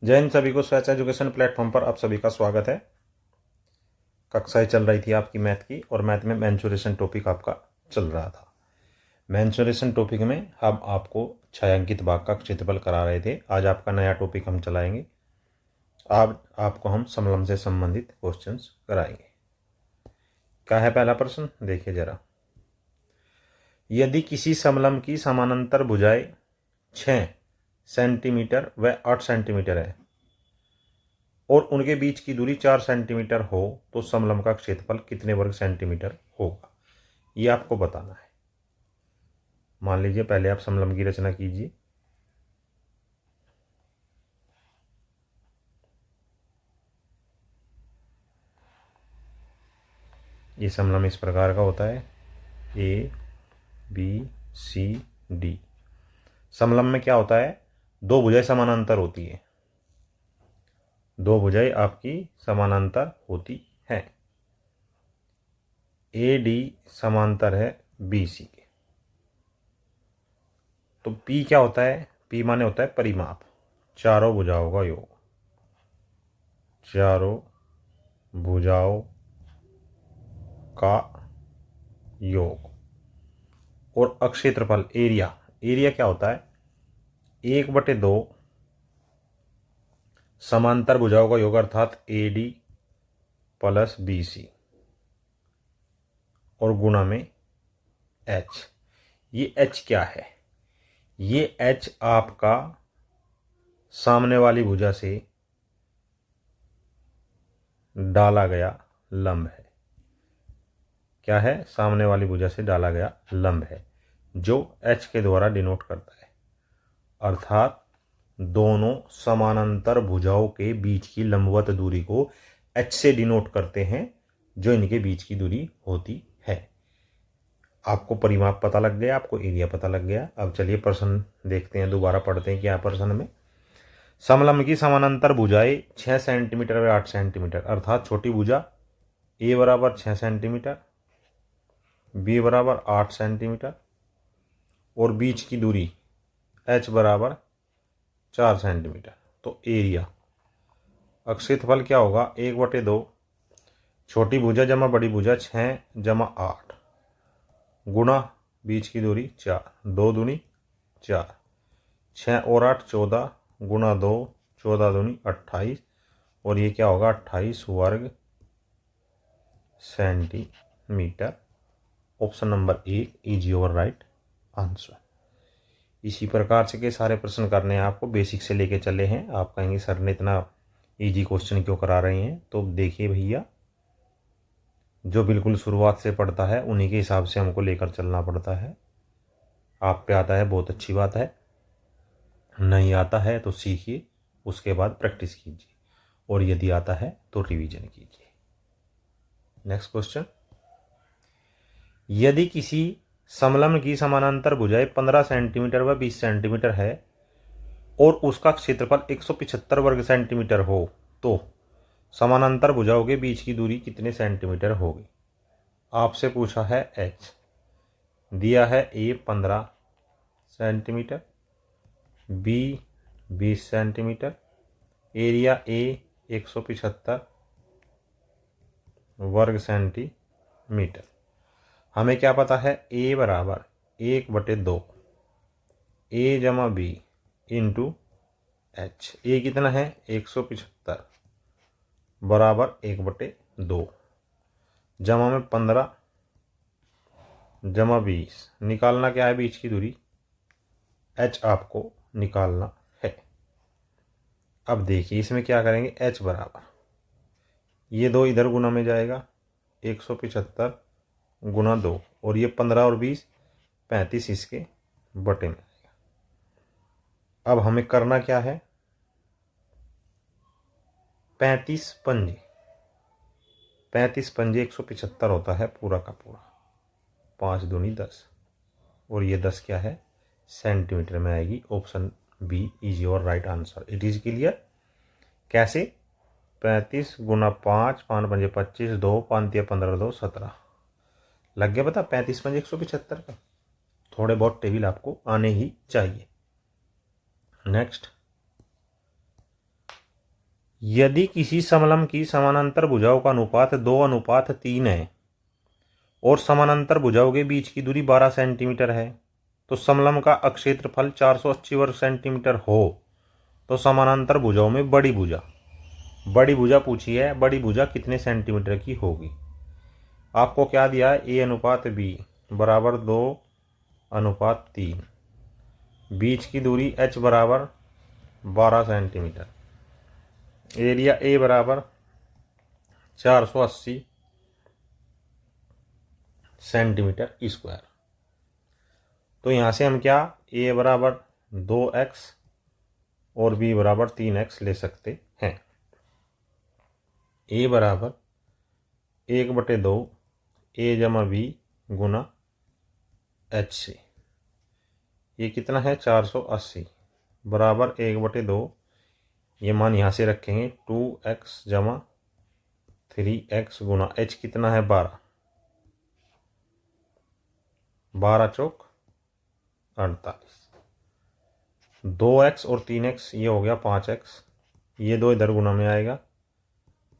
जय हिंद सभी को। स्वच्छ एजुकेशन प्लेटफॉर्म पर आप सभी का स्वागत है। कक्षाएं चल रही थी आपकी मैथ की और मैथ में मेंसुरेशन टॉपिक आपका चल रहा था। मेंसुरेशन टॉपिक में हम आपको छायांकित भाग का क्षेत्रफल करा रहे थे। आज आपका नया टॉपिक हम चलाएंगे। आज आपको हम समलंब से संबंधित क्वेश्चंस कराएंगे। क्या है पहला प्रश्न, देखिए जरा। यदि किसी समलंब की समानांतर भुजाएं 6 सेंटीमीटर व 8 सेंटीमीटर है और उनके बीच की दूरी 4 सेंटीमीटर हो तो समलंब का क्षेत्रफल कितने वर्ग सेंटीमीटर होगा, ये आपको बताना है। मान लीजिए पहले आप समलंब की रचना कीजिए। ये समलंब इस प्रकार का होता है, ए बी सी डी। समलंब में क्या होता है, दो भुजाएं समानांतर होती है, दो भुजाएं आपकी समानांतर होती हैं। ए डी समांतर है बी सी के। तो पी क्या होता है, पी माने होता है परिमाप, चारों भुजाओं का योग, चारों भुजाओं का योग। और अक्षेत्रफल एरिया, एरिया क्या होता है, 1/2 समांतर भुजाओं का योग अर्थात A D plus B C और गुणा में एच। ये एच क्या है, ये एच आपका सामने वाली भुजा से डाला गया लंब है। क्या है, सामने वाली भुजा से डाला गया लंब है जो एच के द्वारा डिनोट करता है। अर्थात दोनों समानांतर भुजाओं के बीच की लंबवत दूरी को एच से डिनोट करते हैं, जो इनके बीच की दूरी होती है। आपको परिमाप पता लग गया, आपको एरिया पता लग गया। अब चलिए प्रश्न देखते हैं, दोबारा पढ़ते हैं क्या प्रश्न में। समलंब की समानांतर भुजाएं 6 सेंटीमीटर व 8 सेंटीमीटर, अर्थात छोटी भुजा ए बराबर 6 सेंटीमीटर, बी बराबर 8 सेंटीमीटर और बीच की दूरी एच बराबर 4 सेंटीमीटर। तो एरिया, अक्षेत्रफल क्या होगा, 1/2 छोटी भुजा जमा बड़ी भुजा 6 जमा 8 गुणा बीच की दूरी 4, 2 दूनी 4, 6 और 8 14 गुणा 2, 14 दूनी 28 और ये क्या होगा 28 वर्ग centimetre. Option number A is your right answer. इसी प्रकार से के सारे प्रश्न करने हैं आपको, बेसिक से लेके चले हैं। आप कहेंगे सर ने इतना इजी क्वेश्चन क्यों करा रहे हैं, तो देखिए भैया, जो बिल्कुल शुरुआत से पढ़ता है उन्हीं के हिसाब से हमको लेकर चलना पड़ता है। आप पे आता है बहुत अच्छी बात है, नहीं आता है तो सीखिए, उसके बाद प्रैक्टिस कीजिए और यदि आता है तो रिवीजन कीजिए। Next question. यदि किसी समलंब की समानांतर भुजाएं 15 सेंटीमीटर व 20 सेंटीमीटर है और उसका क्षेत्रफल 175 वर्ग सेंटीमीटर हो तो समानांतर भुजाओं के बीच की दूरी कितने सेंटीमीटर होगी। आपसे पूछा है एच, दिया है A 15 centimetre, B 20 centimetre, area A 175 वर्ग सेंटीमीटर। हमें क्या पता है, ए बराबर 1/2 ए जमा बी इंटू एच। ए कितना है 175 बराबर 1/2 जमा में 15 जमा 20, निकालना क्या है बीच की दूरी, एच आपको निकालना है। अब देखिए इसमें क्या करेंगे, एच बराबर ये 2 इधर गुना में जाएगा, 175 गुना 2 और ये 15 और 20 35 इसके बटे में आएगा। अब हमें करना क्या है, 35 पंजे 175 होता है पूरा का पूरा, 5 दूनी 10 और ये 10 क्या है सेंटीमीटर में आएगी। Option B is your right answer. It is clear. कैसे, 35 गुना 5, 5 पंजे 25, 2 5 15 2 17 लग गया पता, 35 पंजे 175 का। थोड़े बहुत टेबल आपको आने ही चाहिए। नेक्स्ट, यदि किसी समलंब की समानांतर भुजाओं का अनुपात 2:3 है और समानांतर भुजाओं के बीच की दूरी 12 सेंटीमीटर है, तो समलंब का अक्षेत्रफल 480 वर्ग सेंटीमीटर हो, तो समानांतर भुजाओं में बड़ी भुजा पूछी है, बड़ी भुजा कितने सेंटीमीटर की होगी। आपको क्या दिया है, A/B बराबर 2:3, बीच की दूरी h बराबर 12 सेंटीमीटर, एरिया A बराबर 480 सेंटीमीटर स्क्वायर। तो यहाँ से हम क्या A बराबर 2x और B बराबर 3x ले सकते हैं। A बराबर 1/2 A जमा B गुना h से, ये कितना है 480 बराबर 1/2, ये मान यहाँ से रखेंगे 2x जमा 3x गुना h कितना है 12 चौक 48, 2x और 3x ये हो गया 5x, ये 2 इधर गुना में आएगा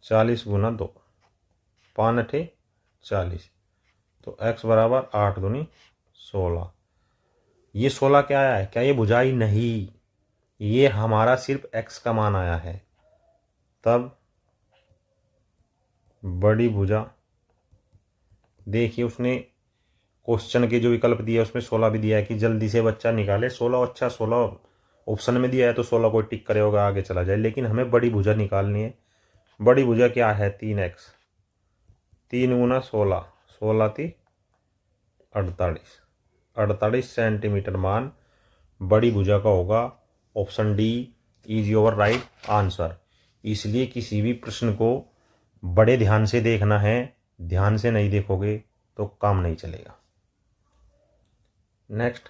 40 गुना 2, 5 8 40, तो x बराबर 8 दूनी 16। ये 16 क्या आया है, क्या ये भुजाई नहीं, ये हमारा सिर्फ x का मान आया है। तब बड़ी भुजा, देखिए उसने क्वेश्चन के जो विकल्प दिया उसमें 16 भी दिया है कि जल्दी से बच्चा निकाले 16। अच्छा 16 ऑप्शन में दिया है तो 16 को टिक करे होगा आगे चला जाए, लेकिन हमें बड़ी भुजा निकालनी है। बड़ी भुजा क्या है 3x, 3 गुना 16, 16 थी 48 सेंटीमीटर मान बड़ी भुजा का होगा। Option D is your right answer. इसलिए किसी भी प्रश्न को बड़े ध्यान से देखना है, ध्यान से नहीं देखोगे तो काम नहीं चलेगा। नेक्स्ट,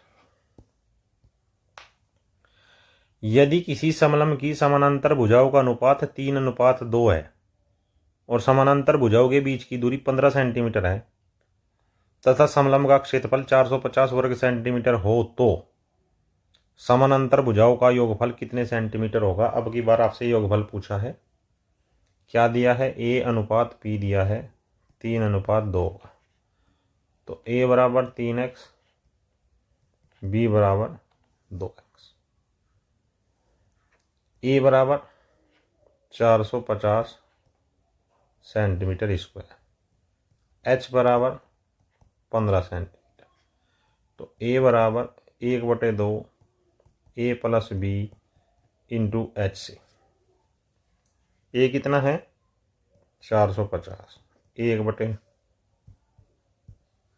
यदि किसी समलंब की समानांतर भुजाओं का अनुपात 3:2 है और समानांतर भुजाओं के बीच की दूरी 15 सेंटीमीटर है तथा समलंब का क्षेत्रफल 450 वर्ग सेंटीमीटर हो, तो समानांतर भुजाओं का योगफल कितने सेंटीमीटर होगा। अब की बार आपसे योगफल पूछा है, क्या दिया है A/P दिया है 3:2, तो A बराबर 3x, B बराबर 2x, A बराबर 450 सेंटीमीटर स्क्वायर, H बराबर 15 सेंटीमीटर, तो A बराबर 1/2 A plus B into H से। A कितना है 450, 1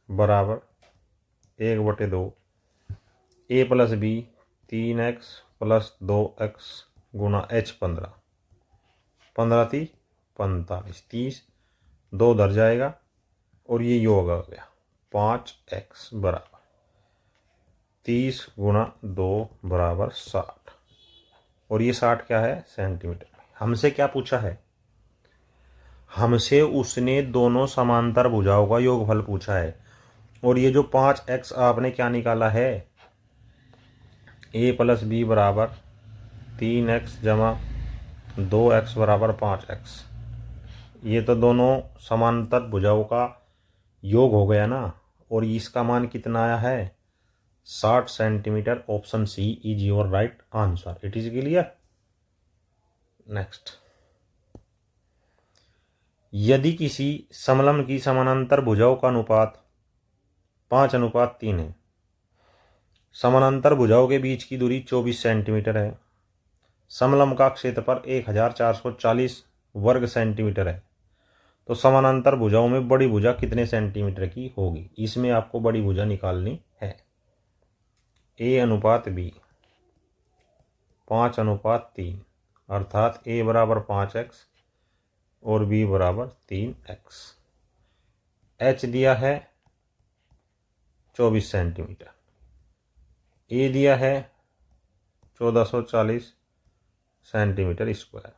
बराबर 1/2 A plus B 3x plus 2x Guna H 15, 15 थी 45, 30 2 धर जाएगा और ये योग आ गया 5x बराबर 30 गुना 2 बराबर 60, और ये 60 क्या है सेंटीमीटर में। हमसे क्या पूछा है, हमसे उसने दोनों समांतर भुजाओं का योगफल पूछा है, और ये जो 5x आपने क्या निकाला है A प्लस B बराबर 3x जमा 2x बराबर 5x, ये तो दोनों समांतर भुजाओं का योग हो गया ना, और इसका मान कितना आया है 60 centimetre. Option C is your right answer. It is clear. Next, यदि किसी समलंब की समानांतर भुजाओं का अनुपात 5:3 है, समानांतर भुजाओं के बीच की दूरी 24 सेंटीमीटर है, समलंब का क्षेत्रफल 1440 वर्ग सेंटीमीटर है, तो समानांतर भुजाओं में बड़ी भुजा कितने सेंटीमीटर की होगी। इसमें आपको बड़ी भुजा निकालनी है। A/B 5:3, अर्थात A बराबर 5x और B बराबर 3x। H दिया है 24 सेंटीमीटर, A दिया है 1440 सेंटीमीटर स्क्वायर।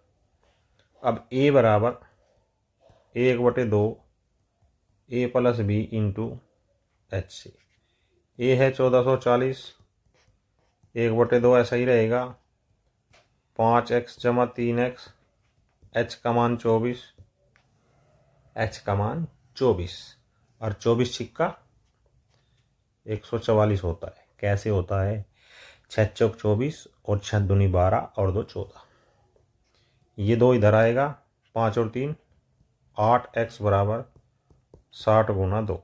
अब A बराबर 1/2 A plus B into H से। A है 1440, 1/2 ऐसा ही रहेगा 5x जमा 3x h का मान 24, h का मान 24 और 24 छिक्का 144 होता है। कैसे होता है? 6 चौक 24 और 6 दूनी 12 और 2 14। ये 2 इधर आएगा, 5 और 3 8x बराबर 60 गुना 2,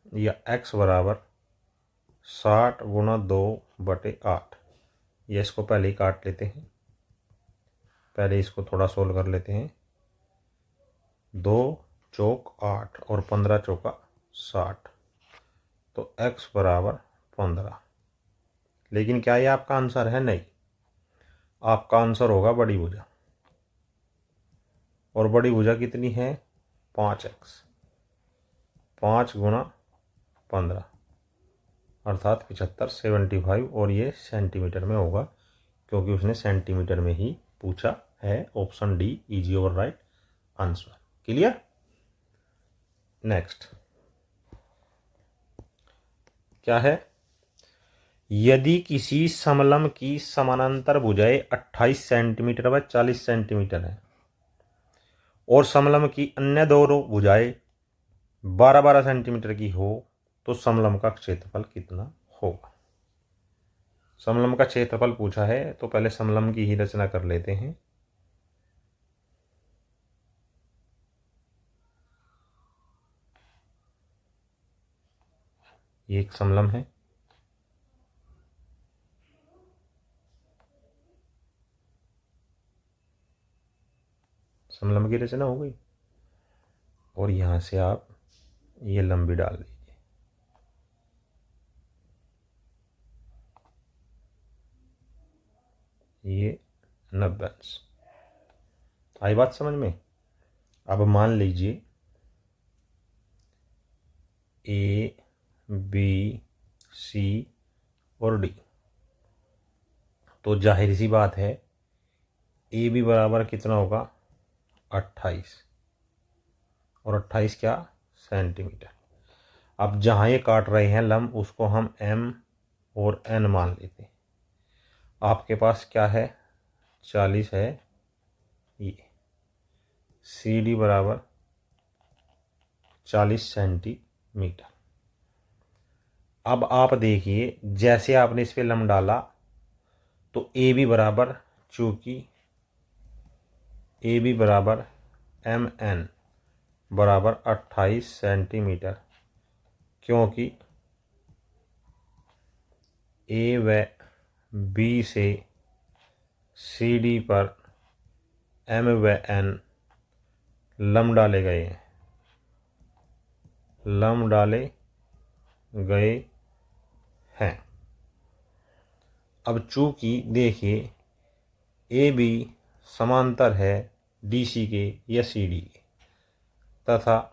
या x बराबर 60 गुना 2/8। ये इसको पहले ही काट लेते हैं, पहले इसको थोड़ा सोल्व कर लेते हैं। 2 चौक 8 और 15 चौका 60, तो x बराबर 15। लेकिन क्या ये आपका आंसर है? नहीं, आपका आंसर होगा बड़ी भुजा। और बड़ी भुजा कितनी है? 5x, 5 गुना 15 अर्थात 75, 75। और ये सेंटीमीटर में होगा क्योंकि उसने सेंटीमीटर में ही पूछा है। Option D is your right answer. Clear? Next क्या है? यदि किसी समलंब की समानांतर भुजाएं 28 सेंटीमीटर व 40 सेंटीमीटर है और समलंब की अन्य दो भुजाएं 12-12 सेंटीमीटर की हो, तो समलंब का क्षेत्रफल कितना होगा? समलंब का क्षेत्रफल पूछा है तो पहले समलंब की ही रचना कर लेते हैं। ये एक समलंब है, समलंब की रचना हो गई। और यहां से आप ये लंबी डाल दीजिए। ये 90 अंश। आई बात समझ में? अब मान लीजिए ए, बी, सी और डी, तो जाहिर सी बात है ए बी बराबर कितना होगा? 28, और 28 क्या? सेंटीमीटर। अब जहाँ ये काट रहे हैं लंब, उसको हम एम और एन मान लेते हैं। आपके पास क्या है? 40 है। ये सी डी बराबर 40 सेंटीमीटर। अब आप देखिए, जैसे आपने इस पे लंब डाला तो ए बी बराबर, चूंकि ए बी बराबर एम एन बराबर 28 सेंटीमीटर, क्योंकि ए व बी से सी डी पर एम व एन लंब डाले गए हैं, लंब डाले गए हैं। अब चूंकि देखिए ए बी समांतर है डी सी के या सी डी के, तथा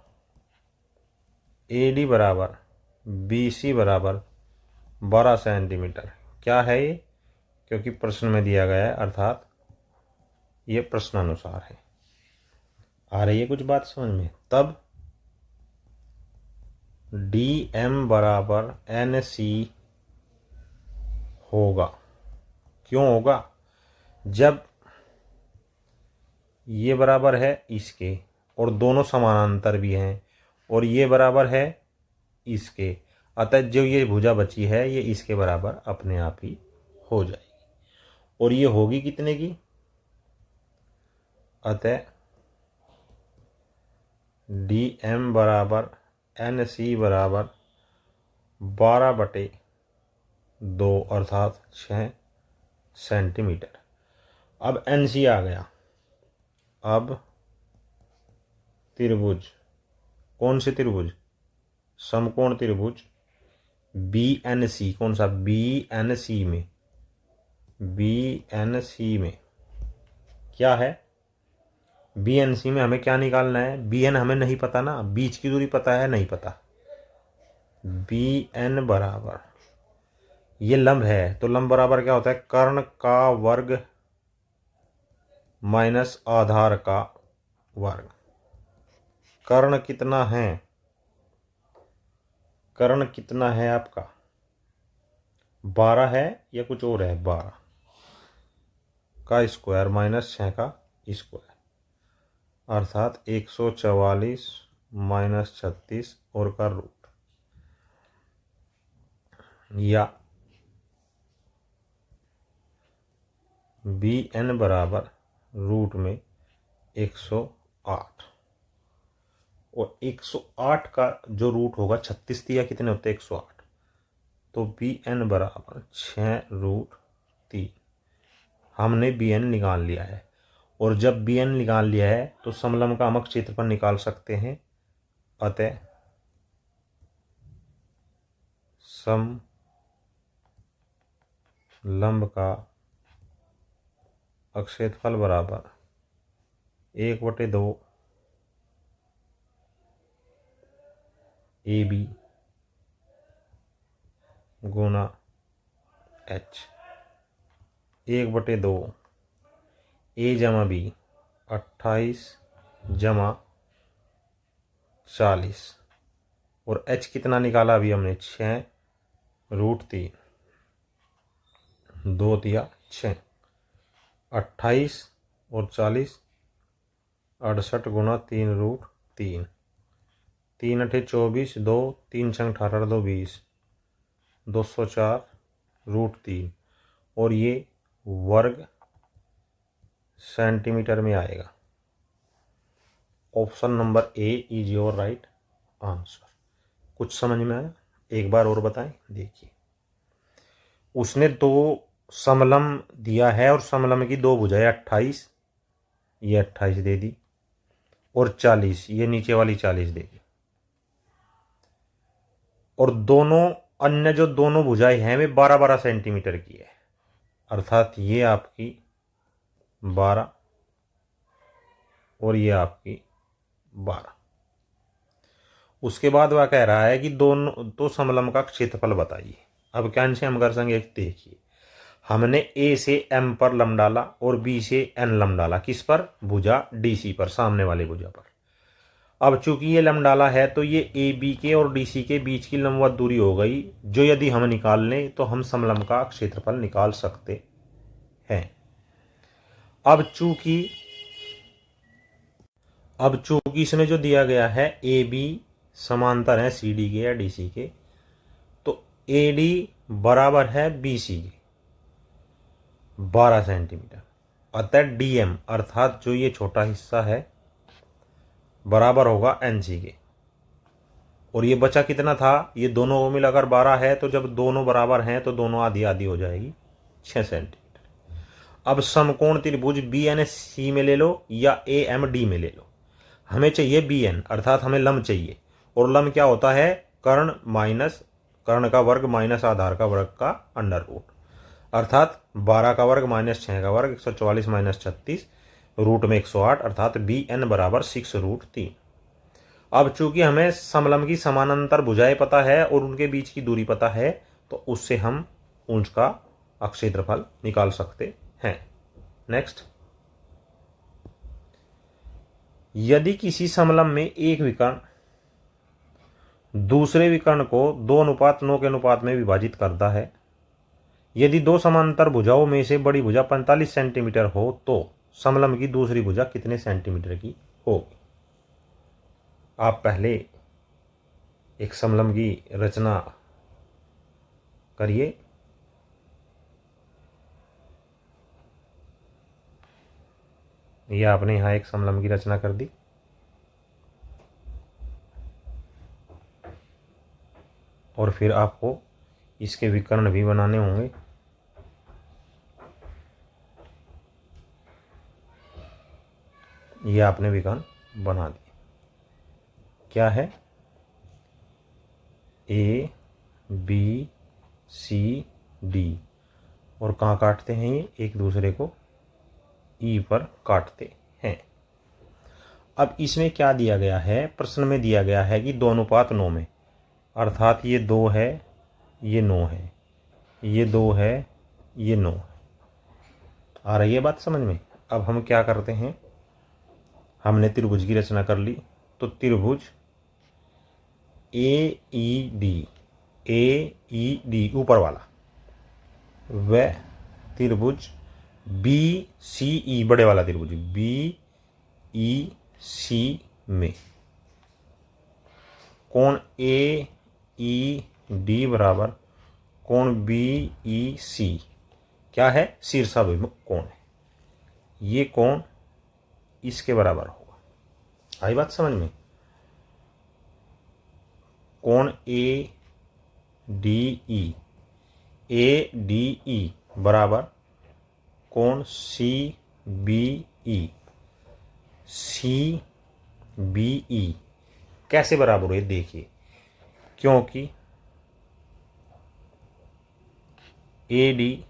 ए डी बराबर बी सी बराबर 12 सेंटीमीटर। क्या है ये? क्योंकि प्रश्न में दिया गया है, अर्थात ये प्रश्नानुसार है। आ रही है कुछ बात समझ में? तब डी एम बराबर एन सी होगा। क्यों होगा? जब ये बराबर है इसके और दोनों समानांतर भी हैं, और ये बराबर है इसके, अतः जो ये भुजा बची है ये इसके बराबर अपने आप ही हो जाएगी। और ये होगी कितने की? अतः डी एम बराबर एन सी बराबर 12/2 अर्थात 6 सेंटीमीटर। अब एन सी आ गया। अब त्रिभुज, कौन से त्रिभुज? समकोण त्रिभुज बी एन सी। कौन सा? बी एन सी में, बी एन सी में क्या है? बी एन सी में हमें क्या निकालना है? बी एन हमें नहीं पता ना, बीच की दूरी पता है? नहीं पता। बी एन बराबर, ये लंब है तो लंब बराबर क्या होता है? कर्ण का वर्ग माइनस आधार का वर्ग। कर्ण कितना है? कर्ण कितना है आपका? 12 है या कुछ और है? 12। का स्क्वायर माइनस 6 का स्क्वायर, अर्थात 144 माइनस 36 और का रूट, या बी एन बराबर रूट में 108, और 108 का जो रूट होगा 36 दिया कितने होते हैं 108, तो बी एन बराबर 6√3। हमने बी एन निकाल लिया है, और जब बी एन निकाल लिया है तो समलंब का अमक क्षेत्रफल निकाल सकते हैं। अतः समलंब का अक्षेत्रफल बराबर 1/2 AB गुना H, 1/2 A जमा B 28 जमा 40, और H कितना निकाला अभी हमने 6√3, 2 दिया 6, 28 और 40 68 गुना 3√3, 3 8 24, 2 3 6 18 2 20, 204√3, और ये वर्ग सेंटीमीटर में आएगा। Option number A is your right answer. कुछ समझ में आया? एक बार और बताएं। देखिए, उसने 2 समलंब दिया है और समलंब की 2 भुजाएं 28, ये 28 दे दी, और 40, ये नीचे वाली 40 दे दी, और दोनों अन्य जो दोनों भुजाएं हैं वे 12-12 सेंटीमीटर की है, अर्थात ये आपकी 12 और ये आपकी 12। उसके बाद वह कह रहा है कि दोनों तो समलंब का क्षेत्रफल बताइए। अब क्या इनसे हम कर सकेंगे? देखिए, हमने ए से एम पर लंब डाला और बी से एन लंब डाला, किस पर? भुजा डीसी पर, सामने वाली भुजा पर। अब चूंकि ये लंब डाला है तो ये ए बी के और डीसी के बीच की लंबवत दूरी हो गई, जो यदि हम निकाल लें तो हम समलंब का क्षेत्रफल निकाल सकते हैं। अब चूंकि इसमें जो दिया गया है ए बी समांतर है सी डी के या डी सी के, तो ए डी बराबर है बी सी के 12 सेंटीमीटर, अतः डी एम अर्थात जो ये छोटा हिस्सा है बराबर होगा एन सी के। और ये बचा कितना था? ये दोनों को मिलाकर 12 है, तो जब दोनों बराबर हैं तो दोनों आधी आधी हो जाएगी 6 सेंटीमीटर। अब समकोण त्रिभुज बी एन सी में ले लो या ए एम डी में ले लो, हमें चाहिए बी एन, अर्थात हमें लंब चाहिए, और लंब क्या होता है? कर्ण माइनस कर्ण का वर्ग माइनस आधार का वर्ग का अंडर रूट, अर्थात 12 का वर्ग माइनस 6 का वर्ग 144 माइनस 36 रूट में 108, अर्थात बी एन बराबर 6√3। अब चूंकि हमें समलंब की समानांतर भुजाएं पता है और उनके बीच की दूरी पता है, तो उससे हम उनका क्षेत्रफल निकाल सकते हैं। नेक्स्ट, यदि किसी समलंब में एक विकर्ण दूसरे विकर्ण को 2:9 के अनुपात में विभाजित करता है, यदि 2 समांतर भुजाओं में से बड़ी भुजा 45 सेंटीमीटर हो तो समलंब की दूसरी भुजा कितने सेंटीमीटर की होगी? आप पहले एक समलंब की रचना करिए। यह आपने यहां एक समलंब की रचना कर दी, और फिर आपको इसके विकर्ण भी बनाने होंगे। यह आपने विकर्ण बना दिए। क्या है? ए बी सी डी, और कहाँ काटते हैं? ये एक दूसरे को ई पर काटते हैं। अब इसमें क्या दिया गया है? प्रश्न में दिया गया है कि 2:9 में, अर्थात ये 2 है, ये 9 है, ये 2 है, ये 9 है। आ रही है बात समझ में? अब हम क्या करते हैं, हमने त्रिभुज की रचना कर ली, तो त्रिभुज ए ई डी ऊपर वाला, वह त्रिभुज बी सी ई, बड़े वाला त्रिभुज बी ई सी में कोण ए ई डी बराबर कोण बी ई सी क्या है, शीर्षाभिमुख कोण है। ये कोण इसके बराबर होगा। आई बात समझ में। कोण ए डी ई बराबर कोण सी बी ई कैसे बराबर है देखिए, क्योंकि ए डी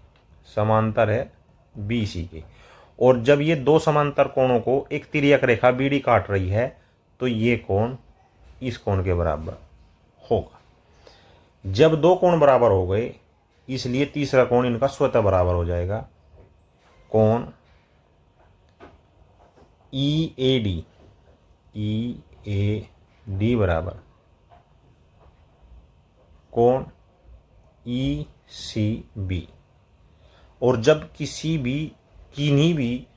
समांतर है बी सी के, और जब ये दो समांतर कोणों को एक तिर्यक रेखा बी डी काट रही है तो ये कोण इस कोण के बराबर होगा। जब दो कोण बराबर हो गए इसलिए तीसरा कोण इनका स्वतः बराबर हो जाएगा। कोण ई ए डी बराबर कोण ई सी बी। और जब किन्हीं भी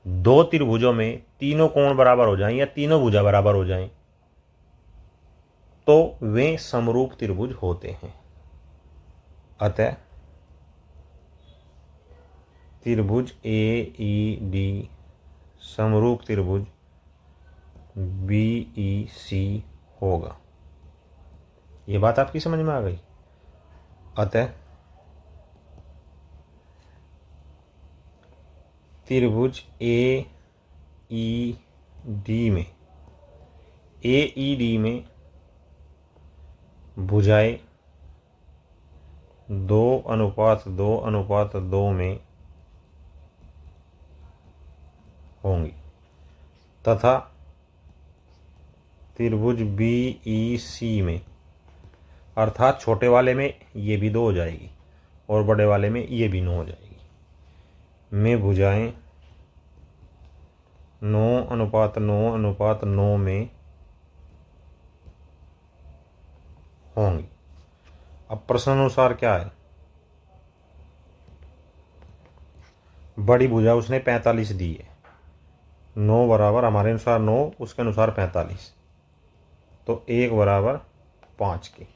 दो त्रिभुजों में तीनों कोण बराबर हो जाएं या तीनों भुजा बराबर हो जाएं तो वे समरूप त्रिभुज होते हैं। अतः त्रिभुज ए ई डी समरूप त्रिभुज बी ई सी होगा। ये बात आपकी समझ में आ गई। अतः त्रिभुज ए ई डी में भुजाएं 2:2:2 में होंगी तथा त्रिभुज बी ई सी में, अर्थात छोटे वाले में ये भी 2 हो जाएगी और बड़े वाले में ये भी 9 हो जाएगी, में भुजाएं 9:9:9 में होंगी। अब प्रश्न अनुसार क्या है, बड़ी भुजा उसने 45 दी है, 9 बराबर हमारे अनुसार 9, उसके अनुसार 45, तो 1 बराबर 5 की।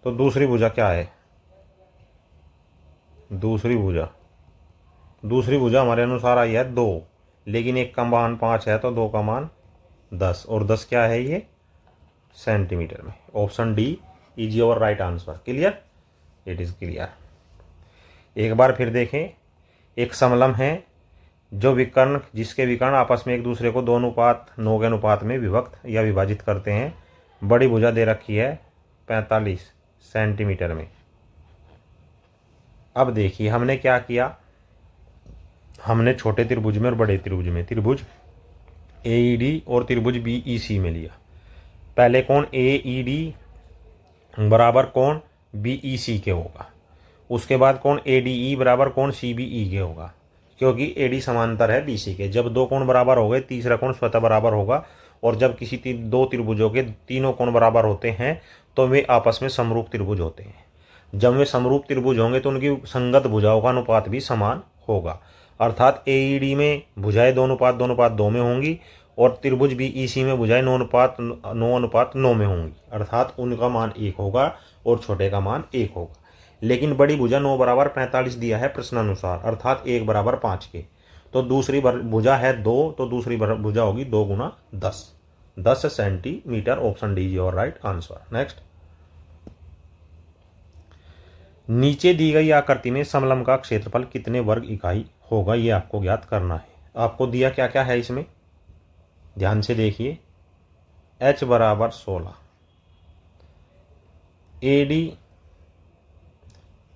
तो दूसरी भुजा क्या है, दूसरी भुजा हमारे अनुसार आई है 2, लेकिन 1 का मान 5 है तो 2 का मान 10, और 10 क्या है ये सेंटीमीटर में। Option D is your right answer. Clear, it is clear. एक बार फिर देखें, एक समलंब है जिसके विकर्ण आपस में एक दूसरे को 2:9 के अनुपात में विभक्त या विभाजित करते हैं। बड़ी भुजा दे रखी है 45 सेंटीमीटर में। अब देखिए हमने क्या किया, हमने छोटे त्रिभुज में और बड़े त्रिभुज में त्रिभुज AED और त्रिभुज BEC में लिया। पहले कोण AED बराबर कोण BEC के होगा, उसके बाद कोण ADE बराबर कोण CBE के होगा, क्योंकि AD समांतर है BC के। जब दो कोण बराबर हो गए तीसरा कोण स्वतः बराबर होगा, और जब किसी दो त्रिभुजों के तीनों कोण बराबर होते हैं तो वे आपस में समरूप त्रिभुज होते हैं। जब वे समरूप त्रिभुज होंगे तो उनकी संगत भुजाओं का अनुपात भी समान होगा, अर्थात AED में भुजाएं 2:2:2 में होंगी और त्रिभुज BEC में भुजाएं 9:9:9 में होंगी, अर्थात उनका मान 1 होगा और छोटे का मान 1 होगा। लेकिन बड़ी भुजा 9 बराबर 45 दिया है प्रश्नानुसार, अर्थात 1 बराबर 5 के। तो दूसरी भुजा है 2, तो दूसरी भुजा होगी 2 गुना 10 centimetre. Option D your right answer. Next, नीचे दी गई आकृति में समलंब का क्षेत्रफल कितने वर्ग इकाई होगा, ये आपको ज्ञात करना है। आपको दिया क्या क्या है इसमें, ध्यान से देखिए। H बराबर 16,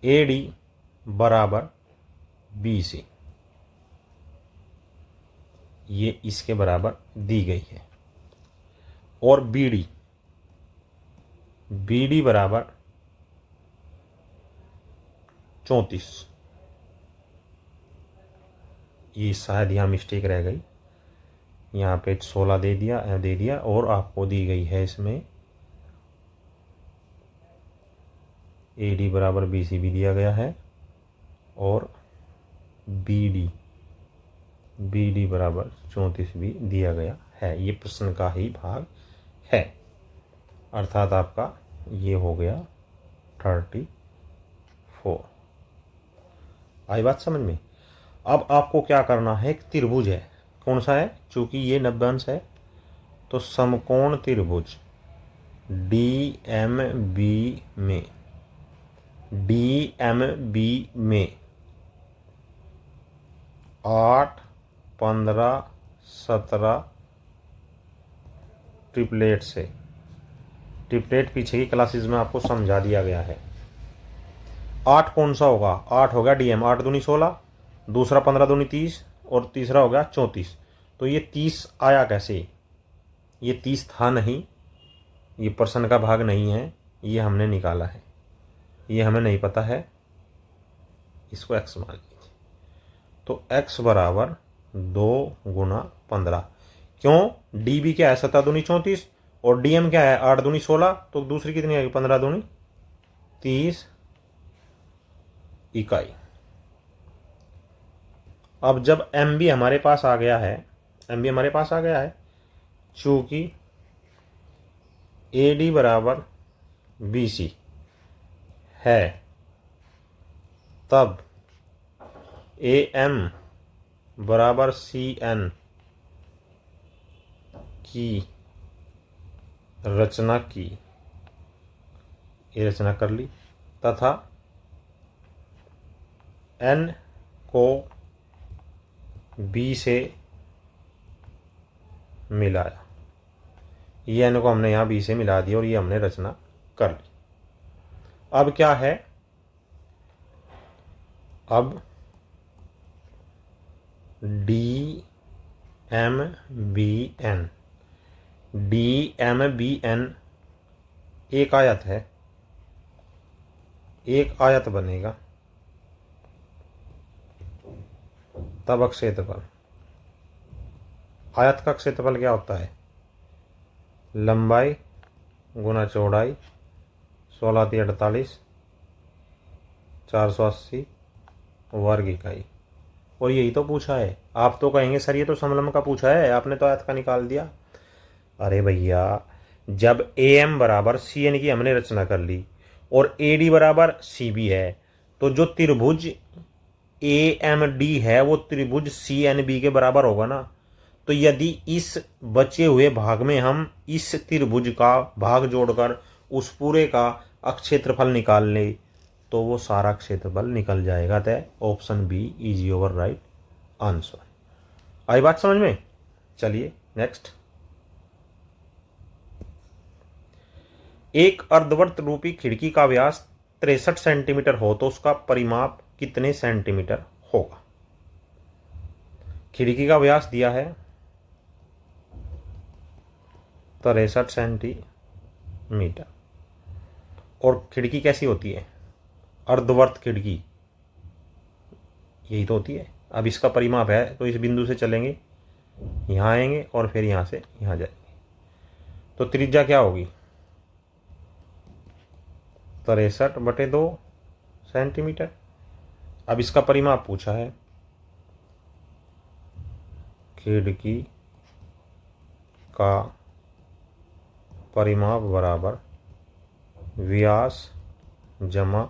AD बराबर BC, ये इसके बराबर दी गई है, और BD बराबर 34, ये शायद यहाँ मिस्टेक रह गई, यहाँ पे 16 दे दिया और आपको दी गई है इसमें AD बराबर BC भी दिया गया है, और बी डी बराबर 34 भी दिया गया है। ये प्रश्न का ही भाग है, अर्थात आपका ये हो गया 34। आई बात समझ में। अब आपको क्या करना है, एक त्रिभुज है, कौन सा है, चूंकि ये 90 अंश है तो समकोण त्रिभुज डी एम बी में 8, 15, 17 ट्रिपलेट से, ट्रिपलेट पीछे की क्लासेस में आपको समझा दिया गया है। 8 कौन सा होगा, 8 हो गया डीएम, 8 दूनी 16, दूसरा 15 दूनी 30 और तीसरा हो गया 34। तो ये 30 आया कैसे, ये 30 था नहीं, ये प्रश्न का भाग नहीं है, ये हमने निकाला है, ये हमें नहीं पता है, इसको x मान लीजिए। तो x बराबर 2 गुना 15, क्यों, डी बी क्या है 17 दूनी 34 और डीएम क्या है 8 दूनी 16, तो दूसरी कितनी आएगी 15 दूनी 30 इकाई। अब जब एम बी हमारे पास आ गया है, चूंकि ए डी बराबर बी सी है, तब ए एम बराबर सी एन की रचना की, ये रचना कर ली, तथा एन को बी से मिलाया, ये एन को हमने यहाँ बी से मिला दिया और ये हमने रचना कर ली। अब क्या है, अब डी एम बी एन एक आयत है, एक आयत बनेगा, तब क्षेत्रफल, आयत का क्षेत्रफल क्या होता है, लंबाई गुना चौड़ाई, 16 × 48 480 वर्ग इकाई। और यही तो पूछा है। आप तो कहेंगे सर ये तो समलंब का पूछा है, आपने तो आयत का निकाल दिया। अरे भैया, जब ए एम बराबर सी एन की हमने रचना कर ली और ए डी बराबर सी बी है, तो जो त्रिभुज ए एम डी है वो त्रिभुज सी एन बी के बराबर होगा ना। तो यदि इस बचे हुए भाग में हम इस त्रिभुज का भाग जोड़कर उस पूरे का क्षेत्रफल निकाल ले तो वो सारा क्षेत्रफल निकल जाएगा। तय option B is your right answer. आई बात समझ में। चलिए नेक्स्ट, एक अर्धवर्त रूपी खिड़की का व्यास 63 सेंटीमीटर हो तो उसका परिमाप कितने सेंटीमीटर होगा। खिड़की का व्यास दिया है 63 सेंटीमीटर, और खिड़की कैसी होती है, अर्धवर्त खिड़की यही तो होती है। अब इसका परिमाप है तो इस बिंदु से चलेंगे, यहाँ आएंगे और फिर यहाँ से यहाँ जाएंगे, तो त्रिज्या क्या होगी 63/2 सेंटीमीटर। अब इसका परिमाप पूछा है, खिड़की का परिमाप बराबर व्यास जमा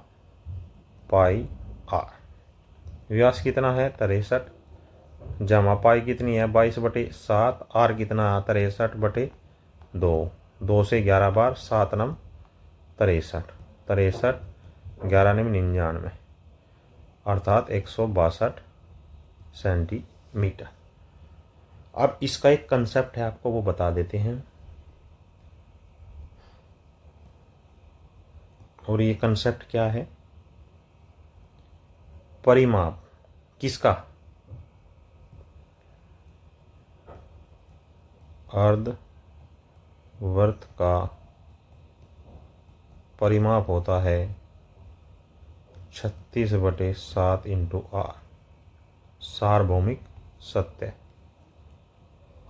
पाई आर। व्यास कितना है 63, जमा पाई कितनी है 22/7, आर कितना है 63/2, 2 से 11 बार 7 नम 63, 11 नम 99, अर्थात 162 सेंटीमीटर। अब इसका एक कंसेप्ट है, आपको वो बता देते हैं। और ये कंसेप्ट क्या है, परिमाप किसका, अर्धवर्त का परिमाप होता है 36/7 × r, सार्वभौमिक सत्य।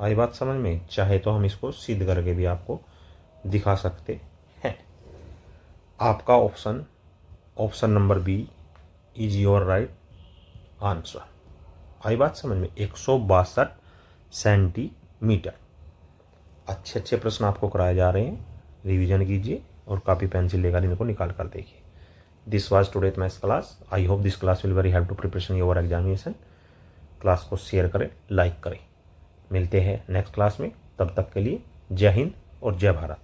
आई बात समझ में। चाहे तो हम इसको सिद्ध करके भी आपको दिखा सकते हैं। आपका option number B is your right answer. आई बात समझ में, 162 सेंटीमीटर। अच्छे अच्छे प्रश्न आपको कराए जा रहे हैं, रिवीजन कीजिए और कॉपी पेंसिल लेकर इनको निकाल कर देखिए। This was today maths class. I hope this class will very help to preparation your examination. Class को शेयर करें, लाइक करें। मिलते हैं नेक्स्ट क्लास में, तब तक के लिए जय हिंद और जय भारत।